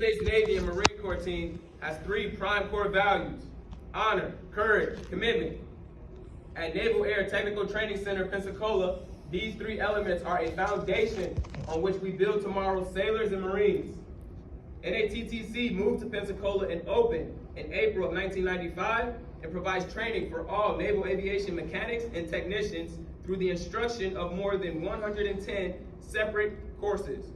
States Navy and Marine Corps team has 3 prime core values: honor, courage, commitment. At Naval Air Technical Training Center, Pensacola, these 3 elements are a foundation on which we build tomorrow's sailors and Marines. NATTC moved to Pensacola and opened in April of 1995 and provides training for all naval aviation mechanics and technicians through the instruction of more than 110 separate courses.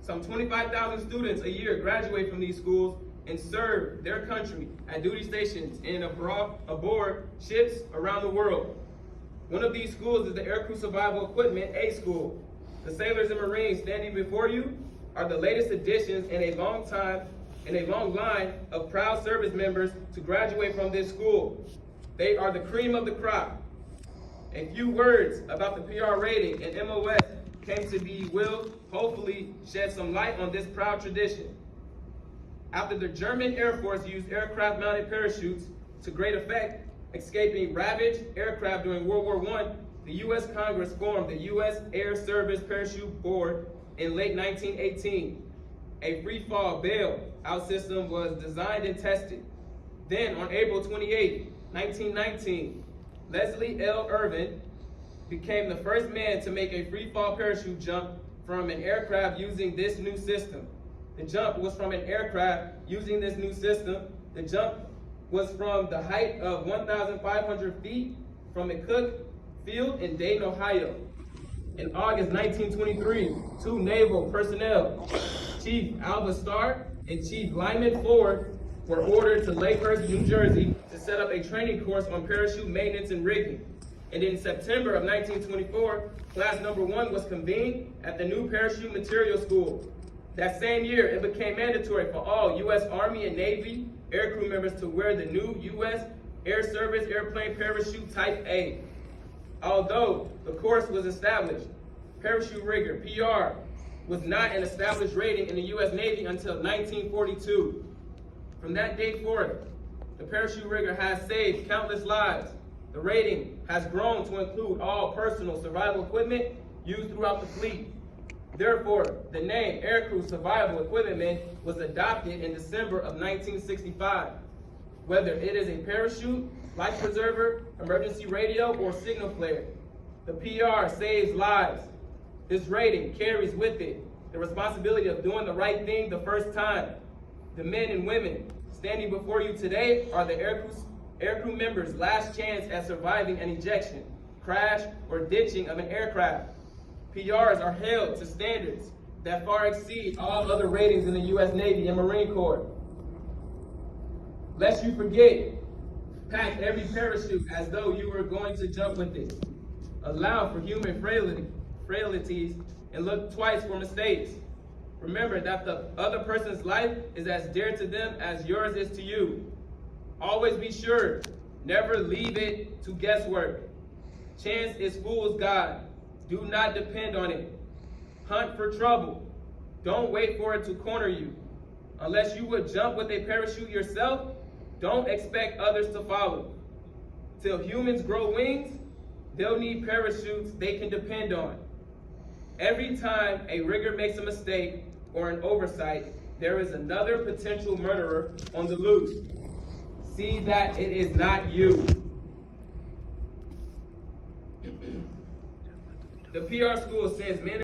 Some 25,000 students a year graduate from these schools and serve their country at duty stations and aboard ships around the world. One of these schools is the Aircrew Survival Equipment A School. The sailors and Marines standing before you are the latest additions in a long line of proud service members to graduate from this school. They are the cream of the crop. A few words about the PR rating and MOS came to be will hopefully shed some light on this proud tradition. After the German Air Force used aircraft-mounted parachutes to great effect, escaping ravaged aircraft during World War I, the U.S. Congress formed the U.S. Air Service Parachute Board in late 1918. A free-fall bail-out system was designed and tested. Then, on April 28, 1919, Leslie L. Irvin became the first man to make a free-fall parachute jump from an aircraft using this new system. The jump was from an aircraft using this new system. The jump was from the height of 1,500 feet from a Cook Field in Dayton, Ohio. In August 1923, 2 naval personnel, Chief Alva Starr and Chief Lyman Ford, were ordered to Lakehurst, New Jersey to set up a training course on parachute maintenance and rigging. And in September of 1924, class number 1 was convened at the new Parachute Material School. That same year, it became mandatory for all U.S. Army and Navy aircrew members to wear the new U.S. Air Service Airplane Parachute Type A. Although the course was established, parachute rigger, PR, was not an established rating in the U.S. Navy until 1942. From that date forth, the parachute rigger has saved countless lives. The rating has grown to include all personal survival equipment used throughout the fleet. Therefore, the name Aircrew Survival Equipment was adopted in December of 1965. Whether it is a parachute, life preserver, emergency radio, or signal flare, the PR saves lives. This rating carries with it the responsibility of doing the right thing the first time. The men and women standing before you today are the aircrew members' last chance at surviving an ejection, crash, or ditching of an aircraft. PRs are held to standards that far exceed all other ratings in the U.S. Navy and Marine Corps. Lest you forget, pack every parachute as though you were going to jump with it. Allow for human frailties and look twice for mistakes. Remember that the other person's life is as dear to them as yours is to you. Always be sure, never leave it to guesswork. Chance is fool's God. Do not depend on it. Hunt for trouble. Don't wait for it to corner you. Unless you would jump with a parachute yourself, don't expect others to follow. Till humans grow wings, they'll need parachutes they can depend on. Every time a rigger makes a mistake or an oversight, there is another potential murderer on the loose. See that it is not you. The PR school sends men